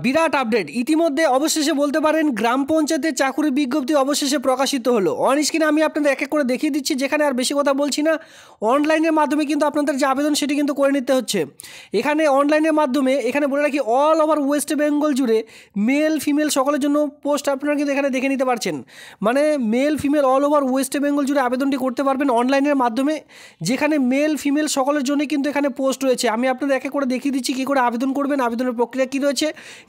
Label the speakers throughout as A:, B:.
A: বিরাট update ইতিমধ্যে অবশেষে বলতে পারেন গ্রাম পঞ্চায়েতের চাকুরি বিজ্ঞপ্তি অবশেষে প্রকাশিত হলো। অন স্ক্রিনে আমি আপনাদের এক এক করে দেখিয়ে দিচ্ছি, যেখানে আর বেশি কথা বলছি না। অনলাইনের মাধ্যমে কিন্তু আপনাদের যে আবেদন সেটি কিন্তু করে নিতে হচ্ছে। এখানে অনলাইনের মাধ্যমে এখানে বলে রাখি অল ওভার ওয়েস্ট বেঙ্গল জুড়ে মেল ফিমেল সকলের জন্য পোস্ট আপনারা কিন্তু এখানে দেখে নিতে পারছেন। মানে male female all over West Bengal জুড়ে আবেদনটি করতে পারবেন অনলাইনের মাধ্যমে, যেখানে মেল ফিমেল সকলের জন্য কিন্তু এখানে পোস্ট রয়েছে। আমি আপনাদের এক এক করে দেখিয়ে দিচ্ছি কী করে আবেদন করবেন, আবেদনের প্রক্রিয়া কী রয়েছে,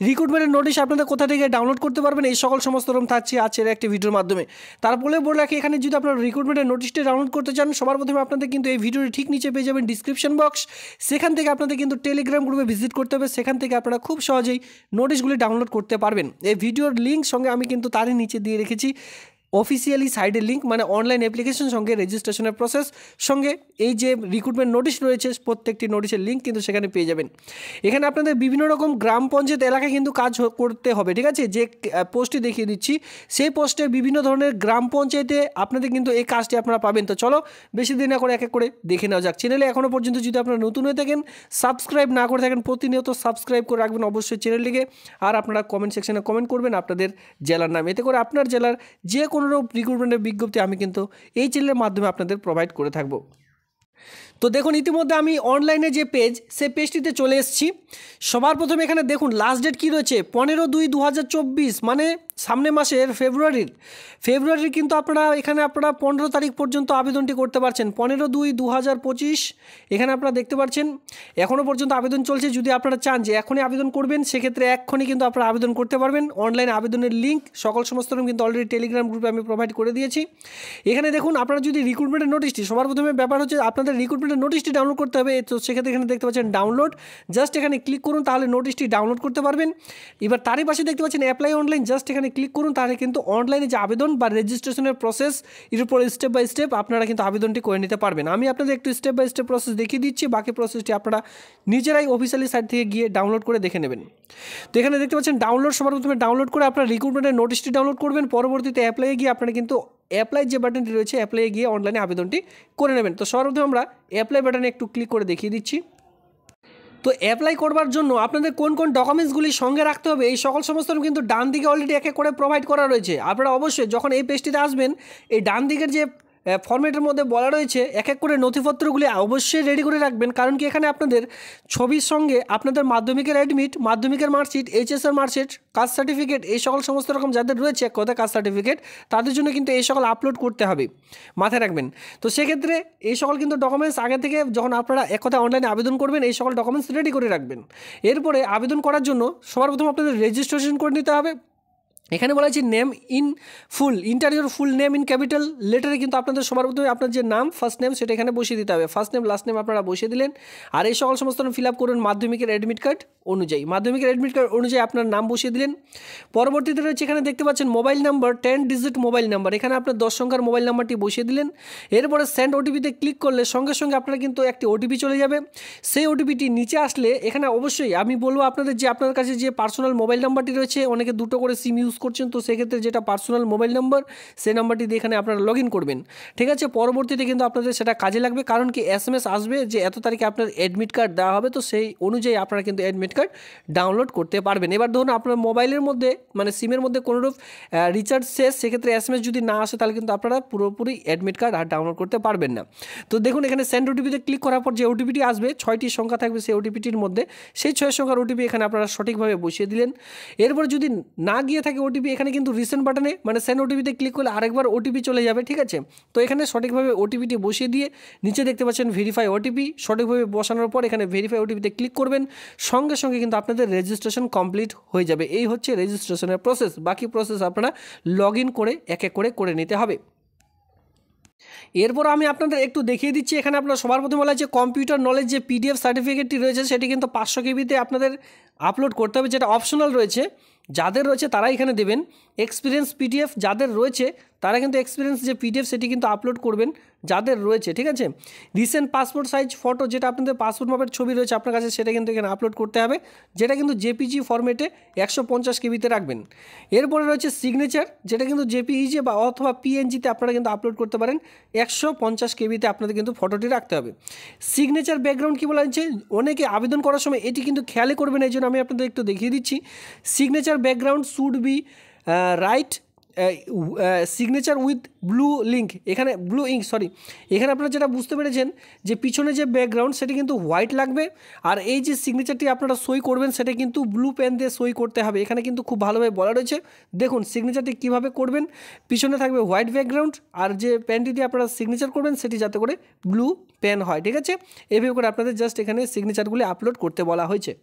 A: রিক্রুটমেন্টের নোটিশ আপনাদের কোথা থেকে ডাউনলোড করতে পারবেন, এই সকল সমস্ত রকম থাকছে আজকের একটি ভিডিওর মাধ্যমে। তারপরে বলে রাখি এখানে যদি আপনারা রিক্রুটমেন্টের নোটিশটি ডাউনলোড করতে চান, সবার প্রথমে আপনাদের কিন্তু এই ভিডিওটি ঠিক নিচে পেয়ে যাবেন ডিসক্রিপশন বক্স। সেখান থেকে আপনাদের কিন্তু টেলিগ্রাম গ্রুপে ভিজিট করতে হবে, সেখান থেকে আপনারা খুব সহজেই নোটিশগুলি ডাউনলোড করতে পারবেন। এই ভিডিওর লিঙ্ক সঙ্গে আমি কিন্তু তারই নিচে দিয়ে রেখেছি অফিসিয়ালি সাইডের লিঙ্ক, মানে অনলাইন অ্যাপ্লিকেশন সঙ্গে রেজিস্ট্রেশনের প্রসেস সঙ্গে এই যে রিক্রুটমেন্ট নোটিশ রয়েছে প্রত্যেকটি নোটিশের লিঙ্ক কিন্তু সেখানে পেয়ে যাবেন। এখানে আপনাদের বিভিন্ন রকম গ্রাম পঞ্চায়েত এলাকায় কিন্তু কাজ করতে হবে, ঠিক আছে। যে পোস্টটি দেখিয়ে দিচ্ছি সেই পোস্টে বিভিন্ন ধরনের গ্রাম পঞ্চায়েতে আপনাদের কিন্তু এই কাজটি আপনারা পাবেন। তো চলো বেশি দিন না করে এক এক করে দেখে নেওয়া যাক। চ্যানেলে এখনও পর্যন্ত যদি আপনারা নতুন হয়ে থাকেন, সাবস্ক্রাইব না করে থাকেন, প্রতিনিয়ত সাবস্ক্রাইব করে রাখবেন অবশ্যই চ্যানেলটিকে। আর আপনারা কমেন্ট সেকশনে কমেন্ট করবেন আপনাদের জেলার নাম, এতে করে আপনার জেলার যে কোনো রিক্রুটমেন্টের বিজ্ঞপ্তি আমি কিন্তু এই চ্যানেলের মাধ্যমে আপনাদের প্রোভাইড করে থাকবো। তো দেখুন ইতিমধ্যে আমি অনলাইনে যে পেজ সেই পেজটিতে চলে এসেছি। সবার প্রথমে এখানে দেখুন লাস্ট ডেট কী রয়েছে 15/2/2024, মানে সামনে মাসের ফেব্রুয়ারির কিন্তু আপনারা 15 তারিখ পর্যন্ত আবেদনটি করতে পারছেন। 15/2/2025 এখানে আপনারা দেখতে পাচ্ছেন এখনও পর্যন্ত আবেদন চলছে। যদি আপনারা চান যে এখনই আবেদন করবেন, সেক্ষেত্রে এখনই কিন্তু আপনারা আবেদন করতে পারবেন। অনলাইন আবেদনের লিঙ্ক সকল সমস্ত কিন্তু অলরেডি টেলিগ্রাম গ্রুপে আমি প্রোভাইড করে দিয়েছি। এখানে দেখুন আপনারা যদি রিক্রুটমেন্টের নোটিশটি, সবার প্রথমে ব্যাপার হচ্ছে আপনাদের রিক্রুটমেন্টের নোটিশটি ডাউনলোড করতে হবে। তো সেক্ষেত্রে এখানে দেখতে পাচ্ছেন ডাউনলোড, জাস্ট এখানে ক্লিক করুন, তাহলে নোটিশটি ডাউনলোড করতে পারবেন। এবার তারই পাশে দেখতে পাচ্ছেন অ্যাপ্লাই অনলাইন, জাস্ট এখানে ক্লিক করুন, তাহলে কিন্তু অনলাইনে যে আবেদন বা রেজিস্ট্রেশনের প্রসেস এর উপর স্টেপ বাই স্টেপ আপনারা কিন্তু আবেদনটি করে নিতে পারবেন। আমি আপনাদের একটু স্টেপ বাই স্টেপ প্রসেস দেখিয়ে দিচ্ছি, বাকি প্রসেসটি আপনারা নিজেরাই অফিসিয়ালি সাইট থেকে গিয়ে ডাউনলোড করে দেখে নেবেন। তো এখানে দেখতে পাচ্ছেন ডাউনলোড, সবার প্রথমে ডাউনলোড করে আপনারা রিক্রুটমেন্টের নোটিশটি ডাউনলোড করবেন। পরবর্তীতে অ্যাপ্লাইয়ে গিয়ে আপনারা কিন্তু অ্যাপ্লাই যে বাটনটি রয়েছে অ্যাপ্লাইয়ে গিয়ে অনলাইনে আবেদনটি করে নেবেন। তো সর্বপ্রথম আমরা অ্যাপ্লাই বাটনে একটু ক্লিক করে দেখিয়ে দিচ্ছি। তো অ্যাপ্লাই করবার জন্য আপনাদের কোন কোন ডকুমেন্টসগুলি সঙ্গে রাখতে হবে এই সকল সমস্ত কিন্তু ডান দিকে অলরেডি এক এক করে প্রোভাইড করা রয়েছে। আপনারা অবশ্যই যখন এই পেজটিতে আসবেন, এই ডান দিকের যে ফরম্যাটের মধ্যে বলা রয়েছে এক এক করে নথিপত্রগুলি অবশ্যই রেডি করে রাখবেন। কারণ কি এখানে আপনাদের ছবির সঙ্গে আপনাদের মাধ্যমিকের অ্যাডমিট, মাধ্যমিকের মার্কশিট, এইচএসের মার্কশিট, কাস্ট সার্টিফিকেট, এই সকল সমস্ত রকম যাদের রয়েছে এক কথা কাস্ট সার্টিফিকেট, তাদের জন্য কিন্তু এই সকল আপলোড করতে হবে, মাথায় রাখবেন। তো সেক্ষেত্রে এই সকল কিন্তু ডকুমেন্টস আগে থেকে যখন আপনারা এক কথা অনলাইনে আবেদন করবেন এই সকল ডকুমেন্টস রেডি করে রাখবেন। এরপরে আবেদন করার জন্য সবার প্রথমে আপনাদের রেজিস্ট্রেশন করে নিতে হবে। এখানে বলা হয়েছে name in full, interior full name in capital লেটারে কিন্তু আপনাদের সবার প্রথমে আপনার যে নাম ফার্স্ট নেম সেটা এখানে বসিয়ে দিতে হবে। ফার্স্ট নেম লাস্ট নেম আপনারা বসিয়ে দিলেন। আর এই সকল সমস্ত ফিল আপ করুন মাধ্যমিকের অ্যাডমিট কার্ড অনুযায়ী, মাধ্যমিকের অ্যাডমিট কার্ড অনুযায়ী আপনার নাম বসিয়ে দিলেন। পরবর্তীতে রয়েছে এখানে দেখতে পাচ্ছেন mobile number, 10 digit mobile number, এখানে আপনার 10 সংখ্যার মোবাইল নাম্বারটি বসিয়ে দিলেন। এরপরে সেন্ড ওটিপিতে ক্লিক করলে সঙ্গে সঙ্গে আপনার কিন্তু একটি ওটিপি চলে যাবে। সেই ওটিপিটি নিচে আসলে এখানে অবশ্যই আমি বলবো আপনাদের যে আপনার কাছে যে পার্সোনাল মোবাইল নাম্বারটি রয়েছে, অনেকে দুটো করে সিম ইউজ করছেন, তো সেক্ষেত্রে যেটা পার্সোনাল মোবাইল নাম্বার সেই নাম্বারটি দিয়ে এখানে আপনারা লগ ইন করবেন, ঠিক আছে। পরবর্তীতে কিন্তু আপনাদের সেটা কাজে লাগবে, কারণ কি SMS আসবে যে এত তারিখে আপনার অ্যাডমিট কার্ড দেওয়া হবে, তো সেই অনুযায়ী আপনারা কিন্তু অ্যাডমিট কার্ড ডাউনলোড করতে পারবেন। এবার ধরুন আপনার মোবাইলের মধ্যে মানে সিমের মধ্যে কোনোরূপ রিচার্জ শেষ, সেক্ষেত্রে SMS যদি না আসে তাহলে কিন্তু আপনারা পুরোপুরি অ্যাডমিট কার্ড আর ডাউনলোড করতে পারবেন না। তো দেখুন এখানে সেন্ড ওটিপিতে ক্লিক করার পর যে ওটিপিটি আসবে 6টি সংখ্যা থাকবে সেই ওটিপিটির মধ্যে, সেই 6 সংখ্যার ওটিপি এখানে আপনারা সঠিকভাবে বসিয়ে দিলেন। এরপর যদি না গিয়ে থাকে ওটিপি, এখানে কিন্তু রিসেন্ট বাটনে মানে সেন্ড ওটিপিতে ক্লিক করলে আরেকবার ওটিপি চলে যাবে, ঠিক আছে। তো এখানে সঠিকভাবে ওটিপিটি বসিয়ে দিয়ে নিচে দেখতে পাচ্ছেন ভেরিফাই ওটিপি, সঠিকভাবে বসানোর পর এখানে ভেরিফাই ওটিপিতে ক্লিক করবেন, সঙ্গে সঙ্গে কিন্তু আপনাদের রেজিস্ট্রেশন কমপ্লিট হয়ে যাবে। এই হচ্ছে রেজিস্ট্রেশনের প্রসেস। বাকি প্রসেস আপনারা লগ ইন করে এক এক করে নিতে হবে। এরপর আমি আপনাদের একটু দেখিয়ে দিচ্ছি, এখানে আপনার সবার প্রথমে বলা হচ্ছে কম্পিউটার নলেজ যে PDF সার্টিফিকেটটি রয়েছে সেটি কিন্তু 500 KB আপনাদের আপলোড করতে হবে, যেটা অপশনাল রয়েছে। যাদের রয়েছে তারা এখানে দেবেন। এক্সপিরিয়েন্স পিডিএফ যাদের রয়েছে তারা কিন্তু এক্সপিরিয়েন্স যে পিডিএফ সেটি কিন্তু আপলোড করবেন যাদের রয়েছে, ঠিক আছে। রিসেন্ট পাসপোর্ট সাইজ ফটো, যেটা আপনাদের পাসপোর্ট মাপের ছবি রয়েছে আপনার কাছে, সেটা কিন্তু এখানে আপলোড করতে হবে, যেটা কিন্তু জেপিজি ফরম্যাটে 150 কেবিতে রাখবেন। এরপরে রয়েছে সিগনেচার, যেটা কিন্তু জেপিইজি বা অথবা পিএনজিতে আপনারা কিন্তু আপলোড করতে পারেন, 150 কেবিতে আপনাদের কিন্তু ফটোটি রাখতে হবে। সিগনেচার ব্যাকগ্রাউন্ড কী বলা হচ্ছে, অনেকে আবেদন করার সময় এটি কিন্তু খেয়ালই করবেন, এই জন্য আমি আপনাদের একটু দেখিয়ে দিচ্ছি। Signature background should be right signature with blue link, এখানে ব্লু ইঙ্ক এখানে আপনারা যেটা বুঝতে পেরেছেন যে পিছনে যে ব্যাকগ্রাউন্ড সেটা কিন্তু হোয়াইট লাগবে, আর এই যে সিগনেচারটি আপনারা সই করবেন সেটা কিন্তু ব্লু পেন দিয়ে সই করতে হবে। এখানে কিন্তু খুব ভালোভাবে বলা রয়েছে, দেখুন সিগনেচারটি কীভাবে করবেন। পিছনে থাকবে হোয়াইট ব্যাকগ্রাউন্ড, আর যে পেনটি দিয়ে আপনারা সিগনেচার করবেন সেটি যাতে করে ব্লু পেন হয়, ঠিক আছে। এভাবে করে আপনাদের জাস্ট এখানে সিগনেচারগুলি আপলোড করতে বলা হয়েছে।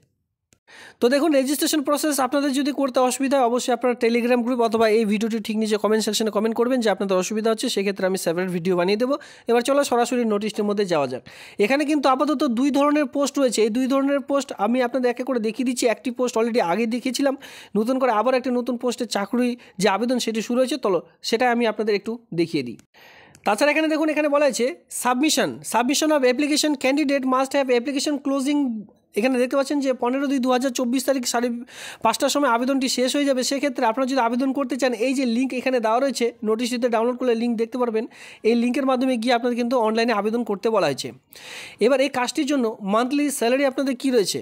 A: তো দেখুন, রেজিস্ট্রেশন প্রসেস আপনাদের যদি করতে অসুবিধা হয় অবশ্যই আপনারা টেলিগ্রাম গ্রুপ অথবা এই ভিডিওটি ঠিক নিচে কমেন্ট সেকশনে কমেন্ট করবেন যে আপনাদের অসুবিধা হচ্ছে, সেক্ষেত্রে আমি সেপারেট ভিডিও বানিয়ে দেবো। এবার চলো সরাসরি নোটিশটির মধ্যে যাওয়া যাক। এখানে কিন্তু আপাতত 2 ধরনের পোস্ট রয়েছে। এই 2 ধরনের পোস্ট আমি আপনাদের একে করে দেখিয়ে দিচ্ছি। একটি পোস্ট অলরেডি আগে দেখিয়েছিলাম, নতুন করে আবার একটা নতুন পোস্টের চাকরি যে আবেদন সেটি শুরু হয়েছে, চলো সেটা আমি আপনাদের একটু দেখিয়ে দিই। তাছাড়া এখানে দেখুন, এখানে বলা হয়েছে submission of application candidate must have application closing. এখানে দেখতে পাচ্ছেন যে 15/2/2024 তারিখ 5:30টার সময় আবেদনটি শেষ হয়ে যাবে। সেক্ষেত্রে আপনারা যদি আবেদন করতে চান, এই যে লিঙ্ক এখানে দেওয়া রয়েছে, নোটিশটিতে ডাউনলোড করলে লিঙ্ক দেখতে পারবেন, এই লিঙ্কের মাধ্যমে গিয়ে আপনাদের কিন্তু অনলাইনে আবেদন করতে বলা হয়েছে। এবার এই কাজটির জন্য মান্থলি স্যালারি আপনাদের কী রয়েছে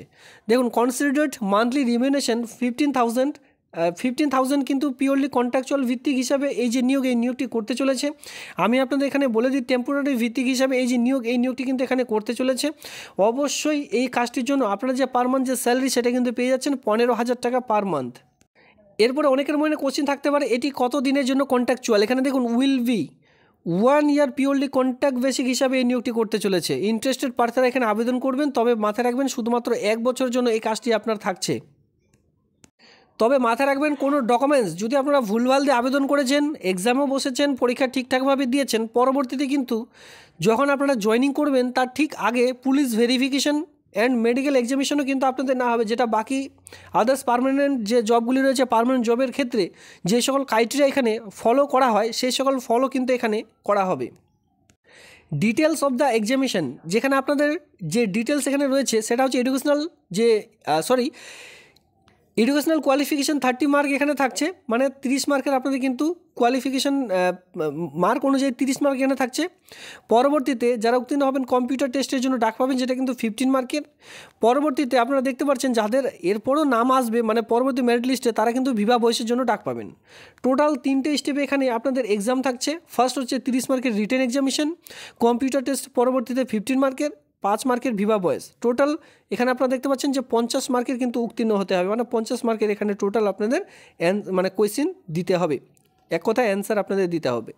A: দেখুন, কনসিডার্ড মান্থলি রিমিউনেশন 15,000 কিন্তু পিওরলি কন্ট্রাকচুয়াল ভিত্তিক হিসাবে এই যে নিয়োগ, এই নিয়োগটি করতে চলেছে। আমি আপনাদের এখানে বলে দিই, টেম্পোরারি ভিত্তিক হিসাবে এই যে নিয়োগ, এই নিয়োগটি কিন্তু এখানে করতে চলেছে। অবশ্যই এই কাজটির জন্য আপনারা যে পার মান্থ যে স্যালারি সেটা কিন্তু পেয়ে যাচ্ছেন 15,000 টাকা পার মান্থ। এরপরে অনেকের মনে কোশ্চেন থাকতে পারে এটি কত দিনের জন্য কন্ট্রাকচুয়াল। এখানে দেখুন, will be 1 year purely contract basic হিসাবে এই নিয়োগটি করতে চলেছে। ইন্টারেস্টেড প্রার্থীরা এখানে আবেদন করবেন, তবে মাথায় রাখবেন শুধুমাত্র 1 বছরের জন্য এই কাজটি আপনার থাকছে। তবে মাথায় রাখবেন, কোনো ডকুমেন্টস যদি আপনারা ভুলভাল দিয়ে আবেদন করেছেন, এক্সামও বসেছেন, পরীক্ষা ঠিকঠাকভাবে দিয়েছেন, পরবর্তীতে কিন্তু যখন আপনারা জয়েনিং করবেন তার ঠিক আগে পুলিশ ভেরিফিকেশন অ্যান্ড মেডিকেল এক্সামিনেশনও কিন্তু আপনাদের না হবে, যেটা বাকি আদার্স পার্মানেন্ট যে জবগুলি রয়েছে, পার্মানেন্ট জবের ক্ষেত্রে যে সকল ক্রাইটেরিয়া এখানে ফলো করা হয় সেই সকল ফলো কিন্তু এখানে করা হবে। ডিটেলস অফ দ্য এক্সামিনেশন, যেখানে আপনাদের যে ডিটেলস এখানে রয়েছে সেটা হচ্ছে এডুকেশনাল কোয়ালিফিকেশান 30 মার্ক এখানে থাকছে, মানে 30 মার্কের আপনাদের কিন্তু কোয়ালিফিকেশান মার্ক অনুযায়ী 30 মার্ক এখানে থাকছে। পরবর্তীতে যারা উত্তীর্ণ হবেন কম্পিউটার টেস্টের জন্য ডাক পাবেন, যেটা কিন্তু 15 মার্কের। পরবর্তীতে আপনারা দেখতে পাচ্ছেন যাদের এরপরও নাম আসবে, মানে পরবর্তী মেরিট লিস্টে, তারা কিন্তু বিবাহ বয়সের জন্য ডাক পাবেন। টোটাল 3টে স্টেপে এখানে আপনাদের এক্সাম থাকছে। ফার্স্ট হচ্ছে 30 মার্কের রিটেন এক্সামিনেশন, কম্পিউটার টেস্ট, পরবর্তীতে 15 মার্কের, 5 মার্কের ভিভা ভয়েস। টোটাল এখানে আপনারা দেখতে পাচ্ছেন যে 50 মার্কের কিন্তু উত্তীর্ণ হতে হবে, মানে 50 মার্কের এখানে টোটাল আপনাদের কোয়েশ্চেন দিতে হবে, এক কথায় অ্যান্সার আপনাদের দিতে হবে।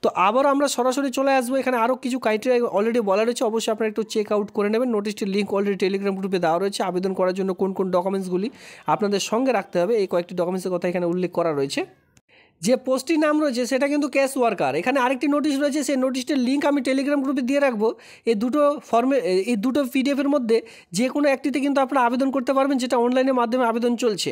A: তো আবার আমরা সরাসরি চলে আসবো, এখানে আরও কিছু ক্রাইটেরিয়া অলরেডি বলা রয়েছে, অবশ্যই আপনারা একটু চেক আউট করে নেবেন। নোটিশটির লিঙ্ক অলরেডি টেলিগ্রাম গ্রুপে দেওয়া রয়েছে। আবেদন করার জন্য কোন কোন ডকুমেন্টসগুলি আপনাদের সঙ্গে রাখতে হবে, এই কয়েকটি ডকুমেন্টসের কথা এখানে উল্লেখ করা রয়েছে। যে পোস্টটির নাম রয়েছে সেটা কিন্তু ক্যাশ ওয়ার্কার। এখানে আরেকটি নোটিশ রয়েছে, সেই নোটিশটির লিঙ্ক আমি টেলিগ্রাম গ্রুপে দিয়ে রাখবো। এই দুটো পিডিএফের মধ্যে যে কোনো একটিতে কিন্তু আপনারা আবেদন করতে পারবেন, যেটা অনলাইনের মাধ্যমে আবেদন চলছে।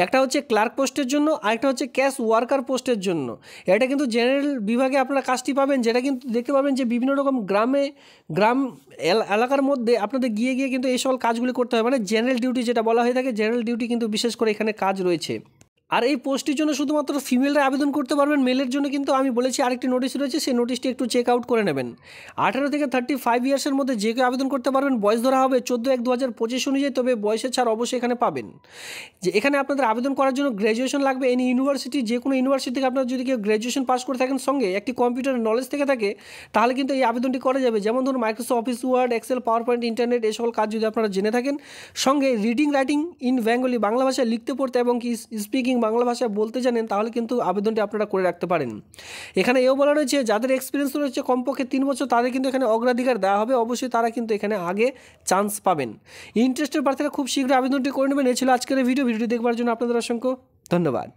A: একটা হচ্ছে ক্লার্ক পোস্টের জন্য, আরেকটা হচ্ছে ক্যাশ ওয়ার্কার পোস্টের জন্য। এটা কিন্তু জেনারেল বিভাগে আপনারা কাজটি পাবেন, যেটা কিন্তু দেখতে পাবেন যে বিভিন্ন রকম গ্রাম এলাকার মধ্যে আপনাদের গিয়ে কিন্তু এই সকল কাজগুলি করতে হয়, মানে জেনারেল ডিউটি যেটা বলা হয়ে থাকে, জেনারেল ডিউটি কিন্তু বিশেষ করে এখানে কাজ রয়েছে। আর এই পোস্টটির জন্য শুধুমাত্র ফিমেলরা আবেদন করতে পারবেন, মেলের জন্য কিন্তু আমি বলেছি আরেকটি নোটিশ রয়েছে, সেই নোটিশটি একটু চেক আউট করে নেবেন। 18 থেকে 35 ইয়ার্সের মধ্যে যে কেউ আবেদন করতে পারবেন। বয়স ধরা হবে 14/1/2025 অনুযায়ী, তবে বয়সের ছাড় অবশ্যই এখানে পাবেন। যে এখানে আপনাদের আবেদন করার জন্য গ্র্যাজুয়েশন লাগবে, এনি ইউনিভার্সিটি, যে কোনো ইউনিভার্সিটি থেকে আপনারা যদি কেউ গ্র্যাজুয়েশন পাস করে থাকেন, সঙ্গে একটি কম্পিউটার নলেজ থেকে থাকে, তাহলে কিন্তু এই আবেদনটি করা যাবে। যেমন ধরুন Microsoft Office, Word, Excel, power point, internet, এই সকল কাজ যদি আপনারা জেনে থাকেন, সঙ্গে reading writing in Bengali, Bangla ভাষায় লিখতে পড়তে এবং কি স্পিকিং বাংলা ভাষায় বলতে জানেন, তাহলে কিন্তু আবেদনটি আপনারা করে রাখতে পারেন। এখানে এও বলা রয়েছে যাদের এক্সপিরিয়েন্স রয়েছে কমপক্ষে 3 বছর, তাদের কিন্তু এখানে অগ্রাধিকার দেওয়া হবে, অবশ্যই তারা কিন্তু এখানে আগে চান্স পাবেন। ইন্টারেস্টেড প্রার্থীরা খুব শীঘ্র আবেদনটি করে নেবেন। এই ছিল আজকের ভিডিওটি দেখবার জন্য আপনাদের অসংখ্য ধন্যবাদ।